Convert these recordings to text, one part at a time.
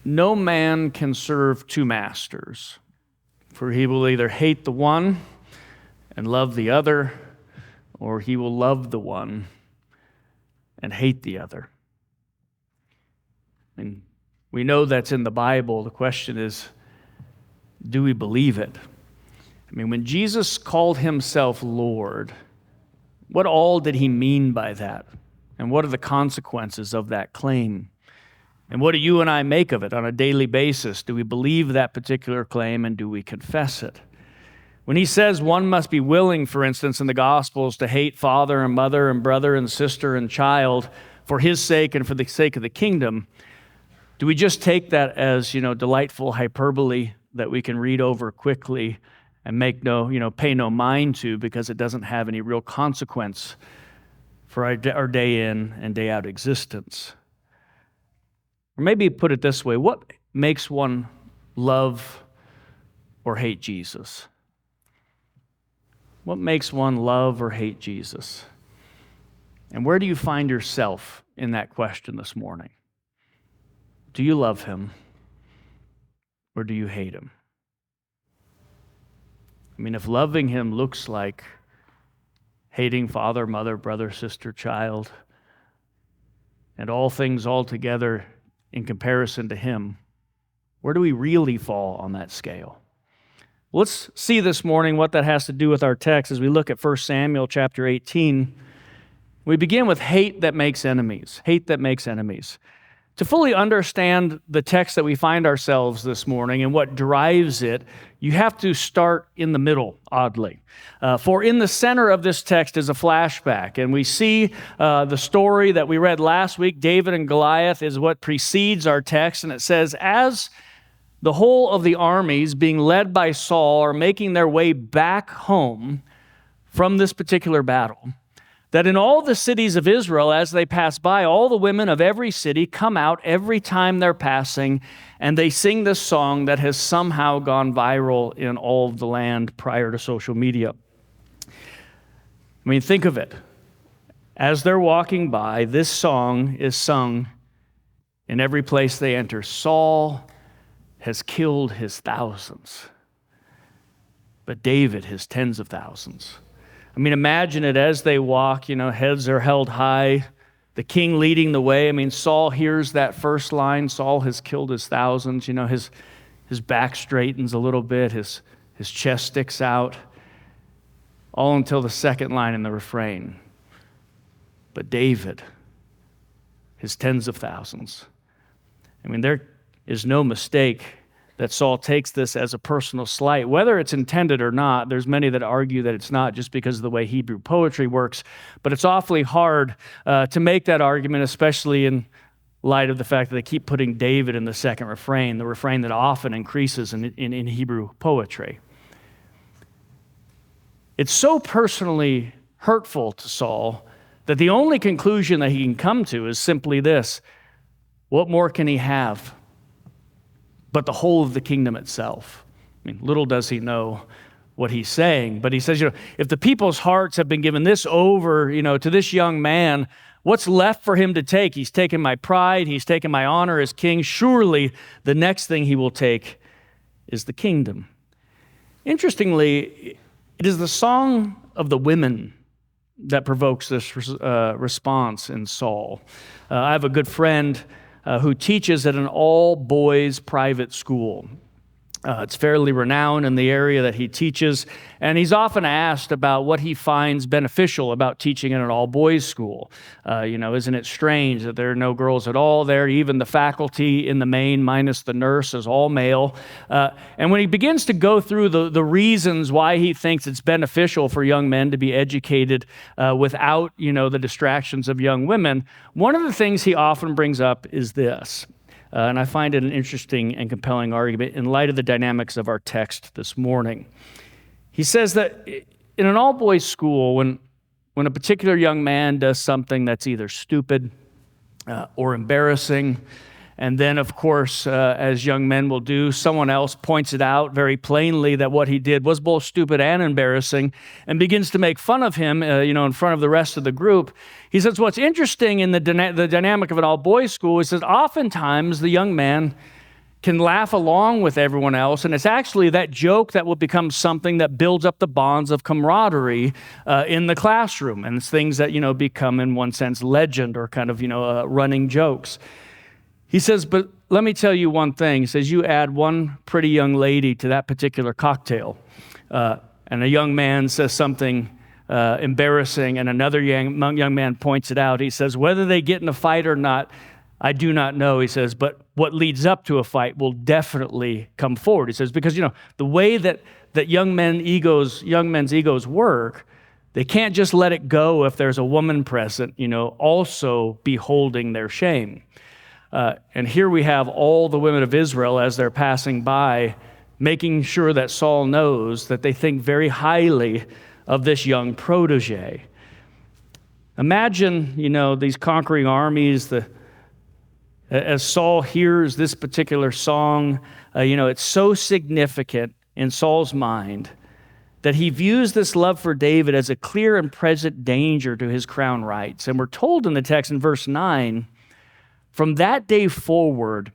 no man can serve two masters, for he will either hate the one and love the other, or he will love the one and hate the other. And we know that's in the Bible. The question is, do we believe it? I mean, when Jesus called himself Lord, what all did he mean by that? And what are the consequences of that claim? And what do you and I make of it on a daily basis? Do we believe that particular claim, and do we confess it? When he says one must be willing, for instance, in the Gospels to hate father and mother and brother and sister and child for his sake and for the sake of the kingdom, do we just take that as, delightful hyperbole that we can read over quickly and pay no mind to because it doesn't have any real consequence for our day in and day out existence? Or maybe put it this way, what makes one love or hate Jesus? What makes one love or hate Jesus? And where do you find yourself in that question this morning? Do you love him or do you hate him? I mean, if loving him looks like hating father, mother, brother, sister, child, and all things all together in comparison to him, where do we really fall on that scale? Let's see this morning what that has to do with our text as we look at 1 Samuel chapter 18. We begin with hate that makes enemies. Hate that makes enemies. To fully understand the text that we find ourselves this morning and what drives it, you have to start in the middle, oddly. For in the center of this text is a flashback, and we see the story that we read last week, David and Goliath, is what precedes our text, and it says, as the whole of the armies being led by Saul are making their way back home from this particular battle, that in all the cities of Israel, as they pass by, all the women of every city come out every time they're passing, and they sing this song that has somehow gone viral in all of the land prior to social media. I mean, think of it. As they're walking by, this song is sung in every place they enter. Saul has killed his thousands, but David his tens of thousands. I mean, imagine it as they walk, heads are held high, the king leading the way. I mean, Saul hears that first line, Saul has killed his thousands. His back straightens a little bit, his chest sticks out, all until the second line in the refrain. But David, his tens of thousands. I mean, there is no mistake that Saul takes this as a personal slight. Whether it's intended or not, there's many that argue that it's not just because of the way Hebrew poetry works, but it's awfully hard to make that argument, especially in light of the fact that they keep putting David in the second refrain, the refrain that often increases in Hebrew poetry. It's so personally hurtful to Saul that the only conclusion that he can come to is simply this: what more can he have but the whole of the kingdom itself? I mean, little does he know what he's saying, but he says, if the people's hearts have been given this over, to this young man, what's left for him to take? He's taken my pride, he's taken my honor as king. Surely the next thing he will take is the kingdom. Interestingly, it is the song of the women that provokes this response in Saul. I have a good friend who teaches at an all-boys private school. It's fairly renowned in the area that he teaches, and he's often asked about what he finds beneficial about teaching in an all-boys school. Isn't it strange that there are no girls at all there? Even the faculty in the main, minus the nurse, is all male. And when he begins to go through the reasons why he thinks it's beneficial for young men to be educated without, the distractions of young women, one of the things he often brings up is this. And I find it an interesting and compelling argument in light of the dynamics of our text this morning. He says that in an all-boys school, when a particular young man does something that's either stupid or embarrassing, and then, of course, as young men will do, someone else points it out very plainly that what he did was both stupid and embarrassing, and begins to make fun of him, in front of the rest of the group. He says what's interesting in the dynamic of an all-boys school is that oftentimes the young man can laugh along with everyone else, and it's actually that joke that will become something that builds up the bonds of camaraderie in the classroom, and it's things that, become, in one sense, legend or kind of, running jokes. He says, but let me tell you one thing. He says, you add one pretty young lady to that particular cocktail, and a young man says something embarrassing, and another young man points it out. He says, whether they get in a fight or not, I do not know, he says, but what leads up to a fight will definitely come forward. He says, because, the way that young men's egos work, they can't just let it go if there's a woman present, also beholding their shame. And here we have all the women of Israel as they're passing by, making sure that Saul knows that they think very highly of this young protege. Imagine, these conquering armies, as Saul hears this particular song, it's so significant in Saul's mind that he views this love for David as a clear and present danger to his crown rights. And we're told in the text in verse 9, from that day forward,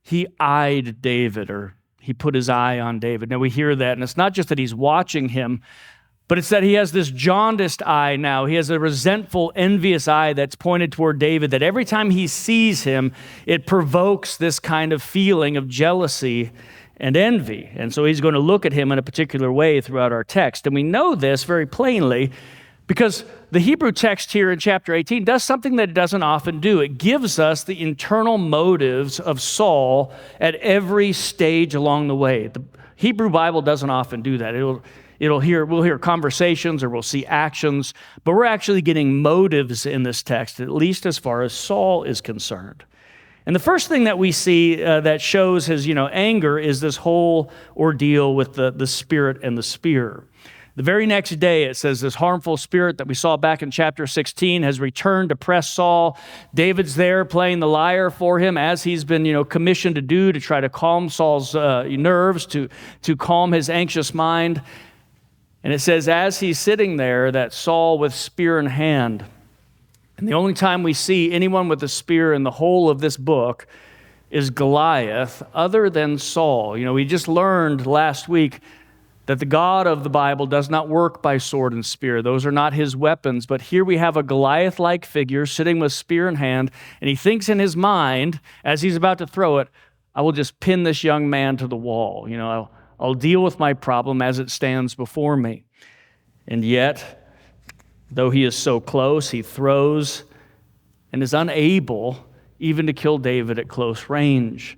he eyed David, or he put his eye on David. Now we hear that, and it's not just that he's watching him, but it's that he has this jaundiced eye now. He has a resentful, envious eye that's pointed toward David, that every time he sees him, it provokes this kind of feeling of jealousy and envy. And so he's going to look at him in a particular way throughout our text. And we know this very plainly because the Hebrew text here in chapter 18 does something that it doesn't often do. It gives us the internal motives of Saul at every stage along the way. The Hebrew Bible doesn't often do that. We'll hear conversations or we'll see actions, but we're actually getting motives in this text, at least as far as Saul is concerned. And the first thing that we see that shows his, anger is this whole ordeal with the spirit and the spear. The very next day, it says this harmful spirit that we saw back in chapter 16 has returned to press Saul. David's there playing the lyre for him, as he's been, commissioned to do, to try to calm Saul's nerves, to calm his anxious mind. And it says, as he's sitting there, that Saul with spear in hand, and the only time we see anyone with a spear in the whole of this book is Goliath, other than Saul. We just learned last week that the God of the Bible does not work by sword and spear. Those are not his weapons. But here we have a Goliath-like figure sitting with spear in hand, and he thinks in his mind, as he's about to throw it, I will just pin this young man to the wall. I'll deal with my problem as it stands before me. And yet, though he is so close, he throws and is unable even to kill David at close range.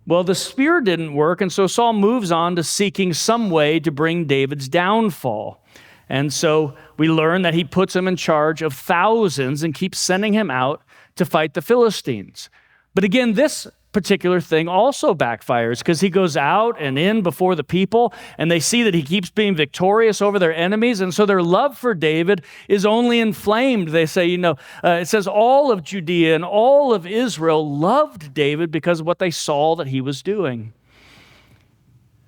Well, the spear didn't work, and so Saul moves on to seeking some way to bring David's downfall. And so we learn that he puts him in charge of thousands and keeps sending him out to fight the Philistines. But again, this particular thing also backfires because he goes out and in before the people, and they see that he keeps being victorious over their enemies, and so their love for David is only inflamed. They say, it says all of Judea and all of Israel loved David because of what they saw that he was doing.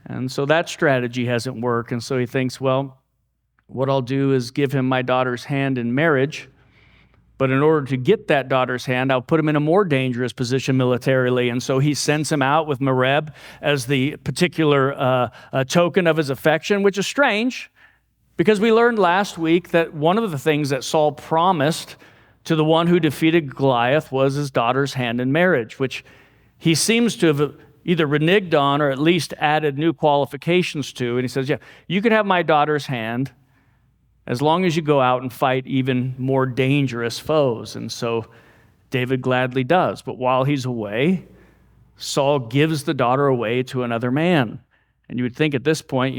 And so that strategy hasn't worked, and so he thinks, well, what I'll do is give him my daughter's hand in marriage. But in order to get that daughter's hand, I'll put him in a more dangerous position militarily. And so he sends him out with Merab as the particular token of his affection, which is strange because we learned last week that one of the things that Saul promised to the one who defeated Goliath was his daughter's hand in marriage, which he seems to have either reneged on or at least added new qualifications to. And he says, yeah, you can have my daughter's hand as long as you go out and fight even more dangerous foes. And so David gladly does. But while he's away, Saul gives the daughter away to another man. And you would think at this point,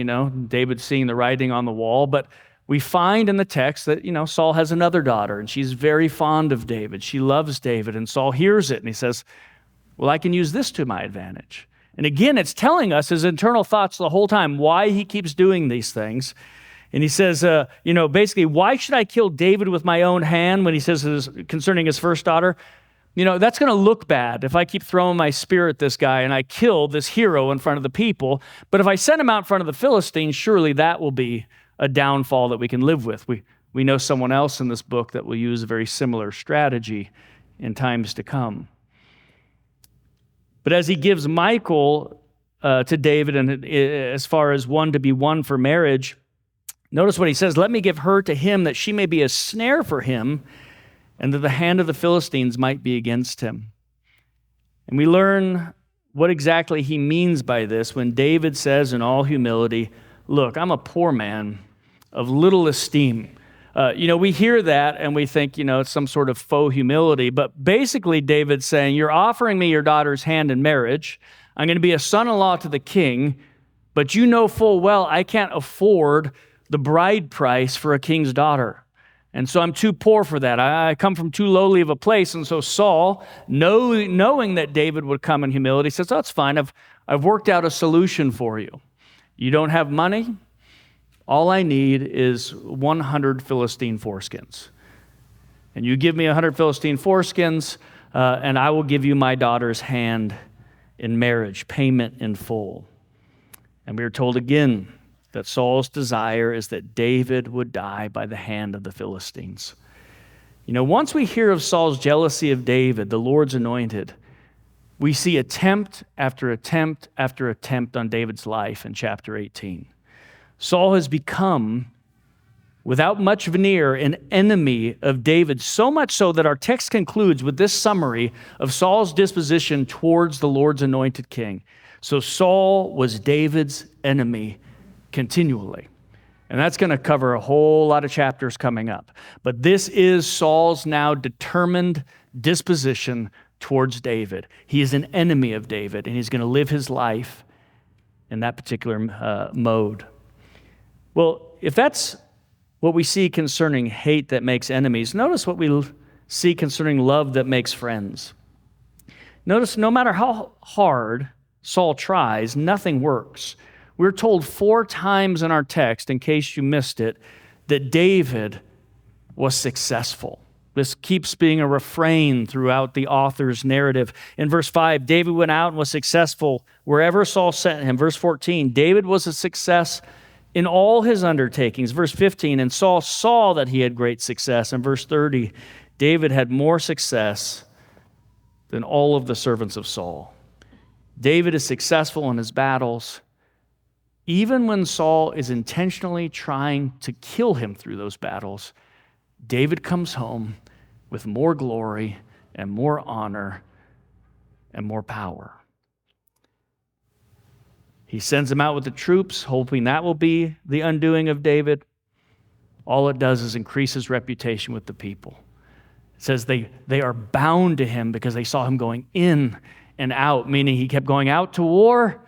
David's seeing the writing on the wall. But we find in the text that, Saul has another daughter, and she's very fond of David. She loves David. And Saul hears it, and he says, well, I can use this to my advantage. And again, it's telling us his internal thoughts the whole time, why he keeps doing these things. And he says, basically, why should I kill David with my own hand when he says concerning his first daughter? That's going to look bad if I keep throwing my spear at this guy and I kill this hero in front of the people. But if I send him out in front of the Philistines, surely that will be a downfall that we can live with. We know someone else in this book that will use a very similar strategy in times to come. But as he gives Michal to David, and as far as one to be won for marriage, notice what he says, let me give her to him that she may be a snare for him, and that the hand of the Philistines might be against him. And we learn what exactly he means by this when David says in all humility, look, I'm a poor man of little esteem. We hear that and we think, it's some sort of faux humility. But basically, David's saying, you're offering me your daughter's hand in marriage. I'm going to be a son-in-law to the king, but you know full well I can't afford the bride price for a king's daughter. And so I'm too poor for that. I come from too lowly of a place. And so Saul, knowing that David would come in humility, says, that's fine. I've worked out a solution for you. You don't have money? All I need is 100 Philistine foreskins. And you give me 100 Philistine foreskins, and I will give you my daughter's hand in marriage, payment in full. And we are told again that Saul's desire is that David would die by the hand of the Philistines. Once we hear of Saul's jealousy of David, the Lord's anointed, we see attempt after attempt after attempt on David's life in chapter 18. Saul has become, without much veneer, an enemy of David, so much so that our text concludes with this summary of Saul's disposition towards the Lord's anointed king. So Saul was David's enemy continually. And that's going to cover a whole lot of chapters coming up. But this is Saul's now determined disposition towards David. He is an enemy of David, and he's going to live his life in that particular mode. Well, if that's what we see concerning hate that makes enemies, notice what we see concerning love that makes friends. Notice no matter how hard Saul tries, nothing works. We're told 4 times in our text, in case you missed it, that David was successful. This keeps being a refrain throughout the author's narrative. In verse 5, David went out and was successful wherever Saul sent him. Verse 14, David was a success in all his undertakings. Verse 15, and Saul saw that he had great success. And verse 30, David had more success than all of the servants of Saul. David is successful in his battles, even when Saul is intentionally trying to kill him through those battles. David comes home with more glory and more honor and more power. He sends him out with the troops, hoping that will be the undoing of David. All it does is increase his reputation with the people. It says they are bound to him because they saw him going in and out, meaning he kept going out to war,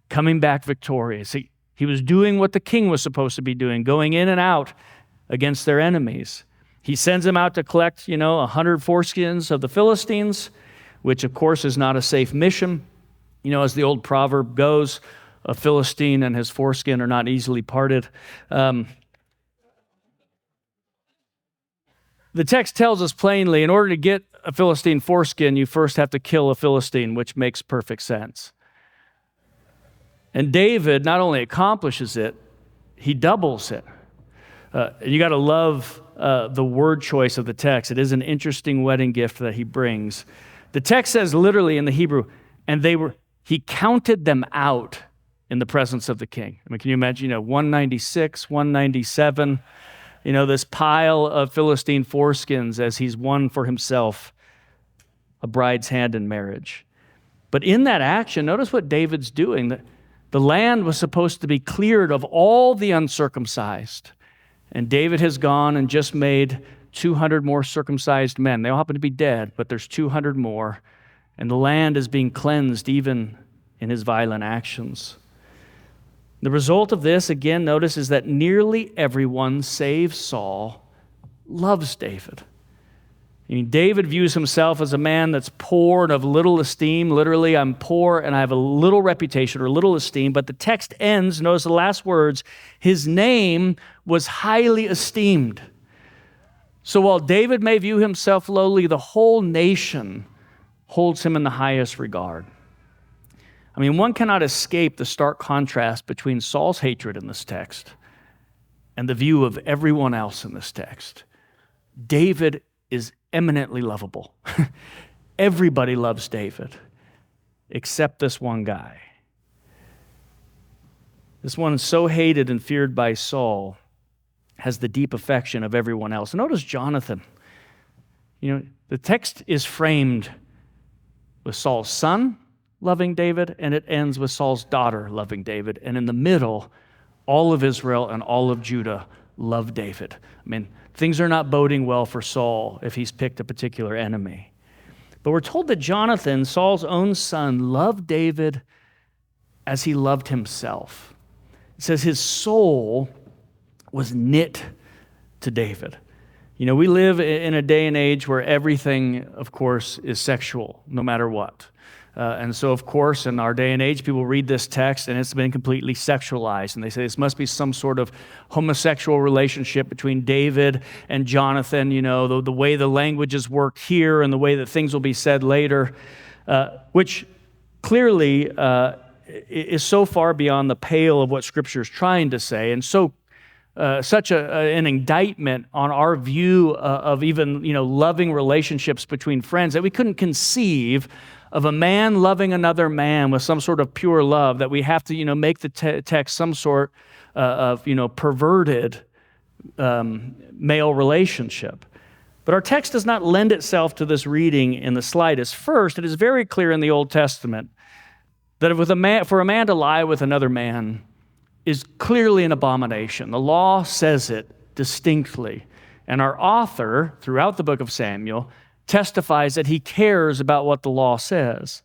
coming back victorious. He was doing what the king was supposed to be doing, going in and out against their enemies. He sends him out to collect, 100 foreskins of the Philistines, which of course is not a safe mission. As the old proverb goes, a Philistine and his foreskin are not easily parted. The text tells us plainly, in order to get a Philistine foreskin, you first have to kill a Philistine, which makes perfect sense. And David not only accomplishes it, he doubles it. You got to love the word choice of the text. It is an interesting wedding gift that he brings. The text says literally in the Hebrew, and he counted them out in the presence of the king. Can you imagine, 196, 197, this pile of Philistine foreskins as he's won for himself a bride's hand in marriage. But in that action, notice what David's doing. The land was supposed to be cleared of all the uncircumcised. And David has gone and just made 200 more circumcised men. They all happen to be dead, but there's 200 more. And the land is being cleansed even in his violent actions. The result of this, again, notice, is that nearly everyone, save Saul, loves David. David views himself as a man that's poor and of little esteem. Literally, I'm poor and I have a little reputation or little esteem. But the text ends, notice the last words, his name was highly esteemed. So while David may view himself lowly, the whole nation holds him in the highest regard. One cannot escape the stark contrast between Saul's hatred in this text and the view of everyone else in this text. David is eminently lovable. Everybody loves David. except this one guy. This one so hated and feared by Saul has the deep affection of everyone else. Notice Jonathan. The text is framed with Saul's son loving David, and it ends with Saul's daughter loving David. And in the middle, all of Israel and all of Judah love David. Things are not boding well for Saul if he's picked a particular enemy. But we're told that Jonathan, Saul's own son, loved David as he loved himself. It says his soul was knit to David. We live in a day and age where everything, of course, is sexual, no matter what. And so, of course, in our day and age, people read this text and it's been completely sexualized. And they say this must be some sort of homosexual relationship between David and Jonathan, the way the languages work here and the way that things will be said later, which clearly is so far beyond the pale of what Scripture is trying to say, and such an indictment on our view of even loving relationships between friends that we couldn't conceive of a man loving another man with some sort of pure love, that we have to make the text some sort of perverted male relationship. But our text does not lend itself to this reading in the slightest. First, it is very clear in the Old Testament that for a man to lie with another man is clearly an abomination. The law says it distinctly. And our author, throughout the book of Samuel, testifies that he cares about what the law says.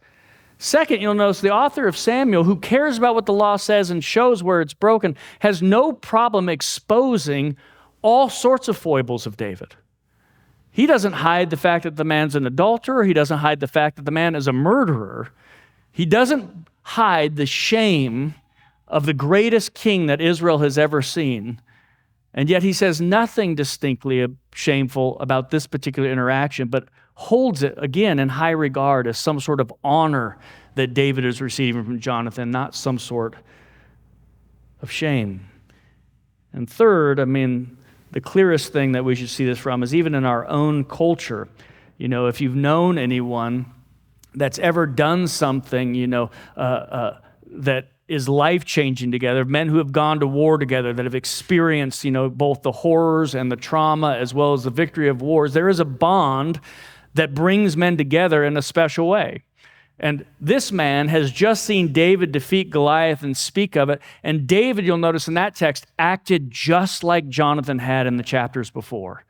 Second, you'll notice the author of Samuel, who cares about what the law says and shows where it's broken, has no problem exposing all sorts of foibles of David. He doesn't hide the fact that the man's an adulterer. He doesn't hide the fact that the man is a murderer. He doesn't hide the shame of the greatest king that Israel has ever seen. And yet he says nothing distinctly shameful about this particular interaction, but holds it, again, in high regard as some sort of honor that David is receiving from Jonathan, not some sort of shame. And third, the clearest thing that we should see this from is even in our own culture. If you've known anyone that's ever done something, that is life-changing together, men who have gone to war together, that have experienced, both the horrors and the trauma as well as the victory of wars, there is a bond that brings men together in a special way. And this man has just seen David defeat Goliath and speak of it, and David, you'll notice in that text, acted just like Jonathan had in the chapters before.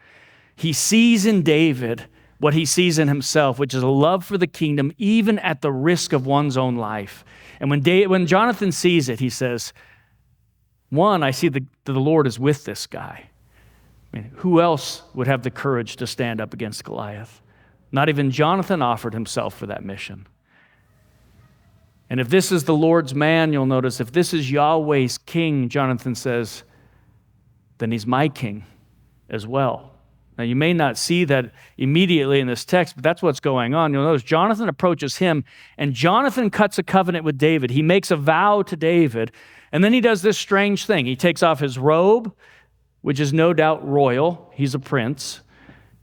He sees in David what he sees in himself, which is a love for the kingdom, even at the risk of one's own life. And when Jonathan sees it, he says, one, I see that the Lord is with this guy. Who else would have the courage to stand up against Goliath? Not even Jonathan offered himself for that mission. And if this is the Lord's man, you'll notice, if this is Yahweh's king, Jonathan says, then he's my king as well. Now, you may not see that immediately in this text, but that's what's going on. You'll notice Jonathan approaches him, and Jonathan cuts a covenant with David. He makes a vow to David, and then he does this strange thing. He takes off his robe, which is no doubt royal. He's a prince.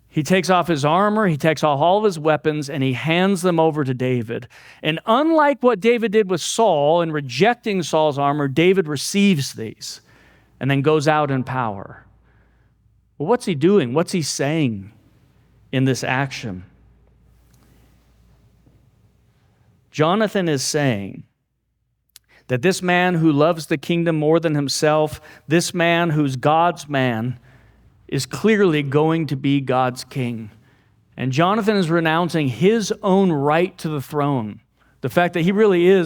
He takes off his armor, he takes off all of his weapons, and he hands them over to David. And unlike what David did with Saul in rejecting Saul's armor, David receives these and then goes out in power. Well, what's he doing? What's he saying in this action? Jonathan is saying that this man who loves the kingdom more than himself, this man who's God's man, is clearly going to be God's king. And Jonathan is renouncing his own right to the throne, the fact that he really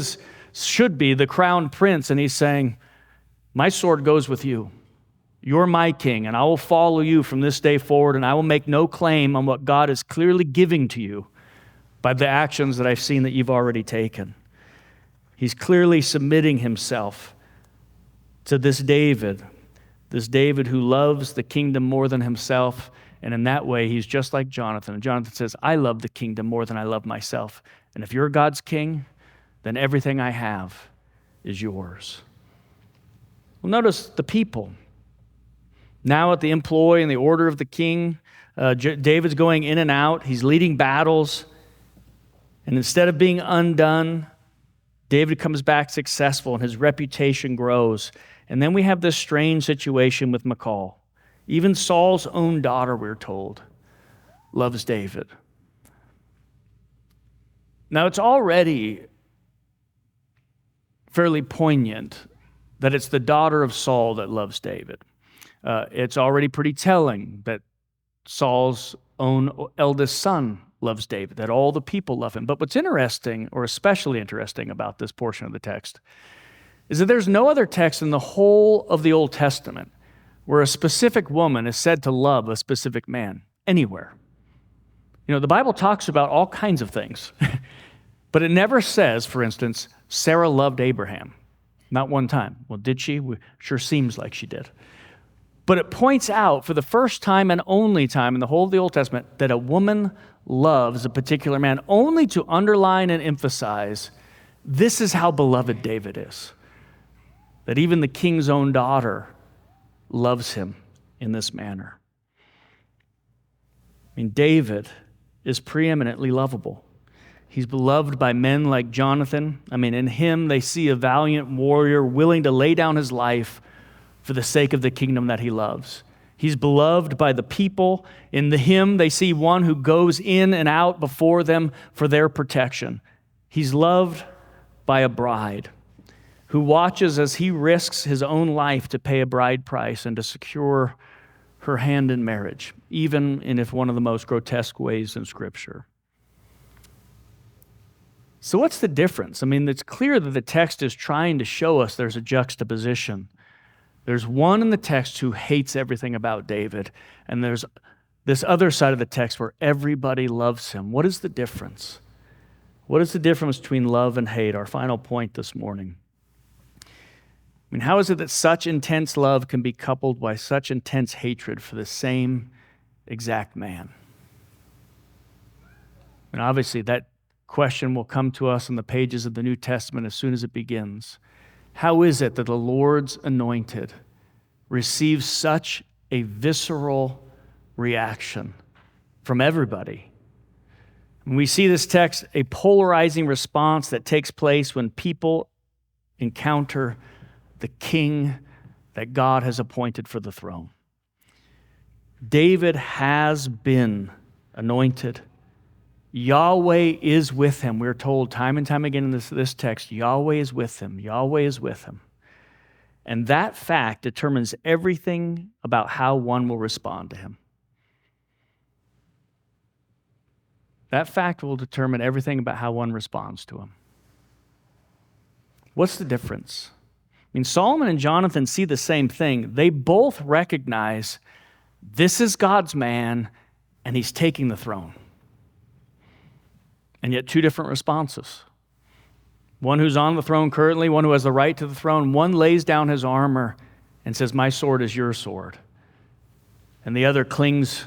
should be the crowned prince, and he's saying, my sword goes with you. You're my king, and I will follow you from this day forward, and I will make no claim on what God is clearly giving to you by the actions that I've seen that you've already taken. He's clearly submitting himself to this David who loves the kingdom more than himself, and in that way, he's just like Jonathan. And Jonathan says, I love the kingdom more than I love myself, and if you're God's king, then everything I have is yours. Well, notice the people. Now at the employ and the order of the king, David's going in and out. He's leading battles. And instead of being undone, David comes back successful and his reputation grows. And then we have this strange situation with Michal. Even Saul's own daughter, we're told, loves David. Now, it's already fairly poignant that it's the daughter of Saul that loves David. It's already pretty telling that Saul's own eldest son loves David, that all the people love him. But what's interesting, or especially interesting about this portion of the text, is that there's no other text in the whole of the Old Testament where a specific woman is said to love a specific man anywhere. You know, the Bible talks about all kinds of things, but it never says, for instance, Sarah loved Abraham. Not one time. Well, did she? Sure seems like she did. But it points out for the first time and only time in the whole of the Old Testament that a woman loves a particular man, only to underline and emphasize this is how beloved David is. That even the king's own daughter loves him in this manner. I mean, David is preeminently lovable. He's beloved by men like Jonathan. I mean, in him they see a valiant warrior willing to lay down his life for the sake of the kingdom that he loves. He's beloved by the people. In him they see one who goes in and out before them for their protection. He's loved by a bride who watches as he risks his own life to pay a bride price and to secure her hand in marriage, even in one of the most grotesque ways in Scripture. So what's the difference? I mean, it's clear that the text is trying to show us there's a juxtaposition. There's one in the text who hates everything about David, and there's this other side of the text where everybody loves him. What is the difference? What is the difference between love and hate? Our final point this morning. I mean, how is it that such intense love can be coupled by such intense hatred for the same exact man? And obviously that question will come to us in the pages of the New Testament as soon as it begins. How is it that the Lord's anointed receives such a visceral reaction from everybody? When we see this text, a polarizing response that takes place when people encounter the king that God has appointed for the throne. David has been anointed. Yahweh is with him. We're told time and time again in this text, Yahweh is with him. Yahweh is with him. And that fact determines everything about how one will respond to him. That fact will determine everything about how one responds to him. What's the difference? I mean, Solomon and Jonathan see the same thing. They both recognize this is God's man and he's taking the throne. And yet two different responses. One who's on the throne currently, one who has the right to the throne. One lays down his armor and says, my sword is your sword. And the other clings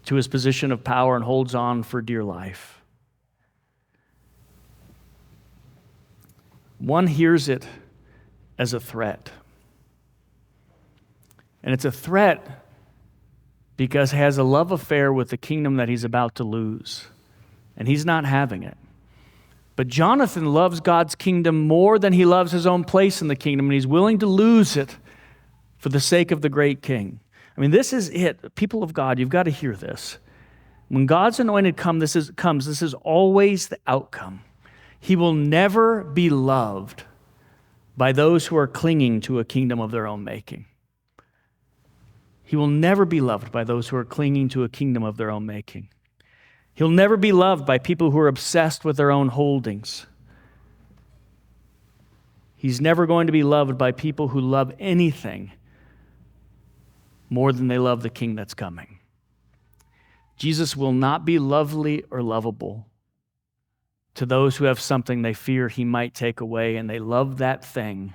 to his position of power and holds on for dear life. One hears it as a threat. And it's a threat because he has a love affair with the kingdom that he's about to lose. And he's not having it. But Jonathan loves God's kingdom more than he loves his own place in the kingdom, and he's willing to lose it for the sake of the great king. I mean, this is it. People of God, you've got to hear this. When God's anointed comes, this is always the outcome. He will never be loved by those who are clinging to a kingdom of their own making. He will never be loved by those who are clinging to a kingdom of their own making. He'll never be loved by people who are obsessed with their own holdings. He's never going to be loved by people who love anything more than they love the king that's coming. Jesus will not be lovely or lovable to those who have something they fear he might take away, and they love that thing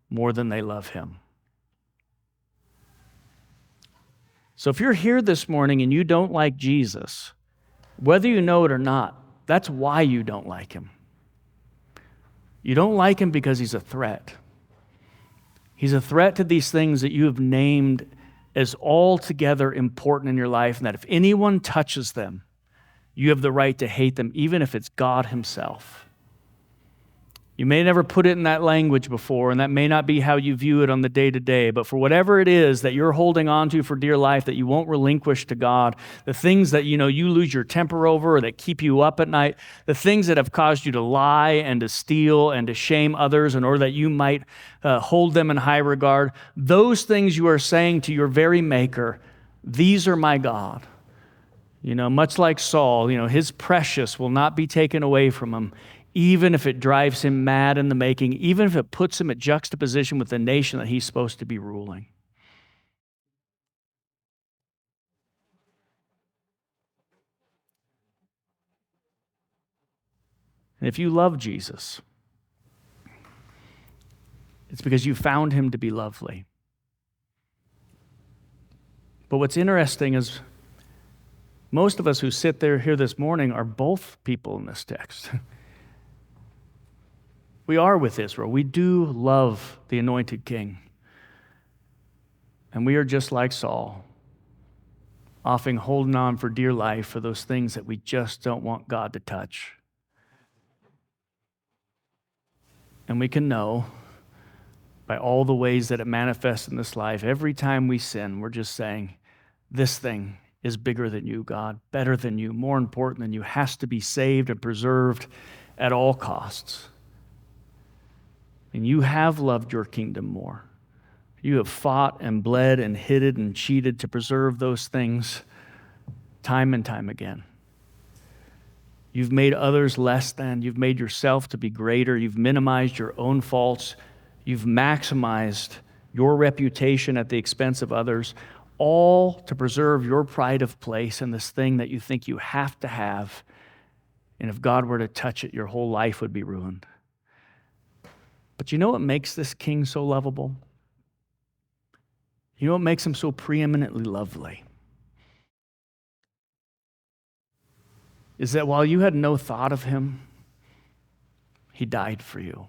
more than they love him. So if you're here this morning and you don't like Jesus, whether you know it or not, that's why you don't like him. You don't like him because he's a threat. He's a threat to these things that you have named as altogether important in your life, and that if anyone touches them, you have the right to hate them, even if it's God himself. You may never put it in that language before, and that may not be how you view it on the day-to-day, but for whatever it is that you're holding on to for dear life that you won't relinquish to God, the things that you lose your temper over or that keep you up at night, the things that have caused you to lie and to steal and to shame others in order that you might hold them in high regard, those things you are saying to your very Maker, these are my God. Much like Saul, his precious will not be taken away from him, even if it drives him mad in the making, even if it puts him at juxtaposition with the nation that he's supposed to be ruling. And if you love Jesus, it's because you found him to be lovely. But what's interesting is most of us who sit there here this morning are both people in this text. We are with Israel. We do love the anointed king. And we are just like Saul, often holding on for dear life for those things that we just don't want God to touch. And we can know by all the ways that it manifests in this life, every time we sin, we're just saying, this thing is bigger than you, God, better than you, more important than you, has to be saved and preserved at all costs. And you have loved your kingdom more. You have fought and bled and hidden and cheated to preserve those things time and time again. You've made others less than. You've made yourself to be greater. You've minimized your own faults. You've maximized your reputation at the expense of others, all to preserve your pride of place in this thing that you think you have to have. And if God were to touch it, your whole life would be ruined. But you know what makes this king so lovable? You know what makes him so preeminently lovely? Is that while you had no thought of him, he died for you.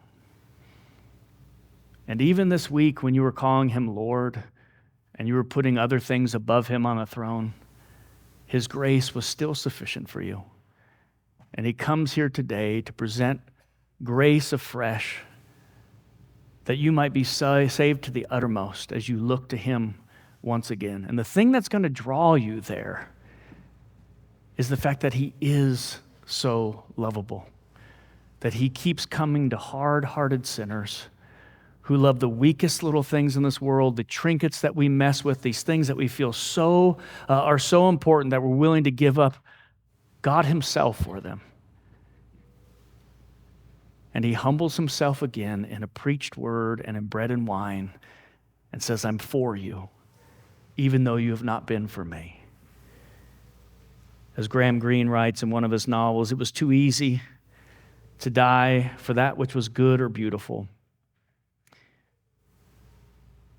And even this week when you were calling him Lord and you were putting other things above him on a throne, his grace was still sufficient for you. And he comes here today to present grace afresh, that you might be saved to the uttermost as you look to him once again. And the thing that's going to draw you there is the fact that he is so lovable, that he keeps coming to hard-hearted sinners who love the weakest little things in this world, the trinkets that we mess with, these things that we feel are so important that we're willing to give up God himself for them. And he humbles himself again in a preached word and in bread and wine and says, I'm for you, even though you have not been for me. As Graham Greene writes in one of his novels, it was too easy to die for that which was good or beautiful.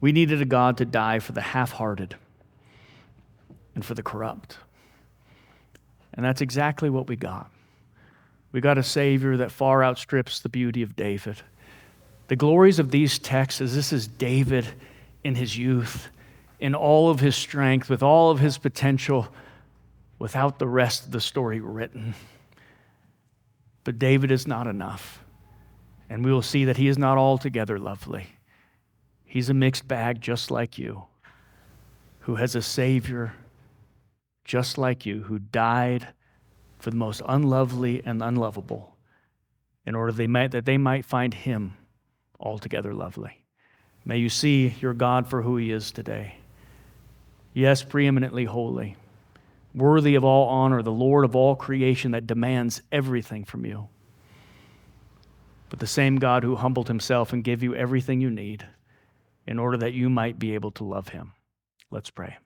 We needed a God to die for the half-hearted and for the corrupt. And that's exactly what we got. We got a Savior that far outstrips the beauty of David. The glories of these texts is this is David in his youth, in all of his strength, with all of his potential, without the rest of the story written. But David is not enough. And we will see that he is not altogether lovely. He's a mixed bag just like you, who has a Savior just like you, who died for the most unlovely and unlovable, in order that they might find him altogether lovely. May you see your God for who he is today. Yes, preeminently holy, worthy of all honor, the Lord of all creation that demands everything from you. But the same God who humbled himself and gave you everything you need in order that you might be able to love him. Let's pray.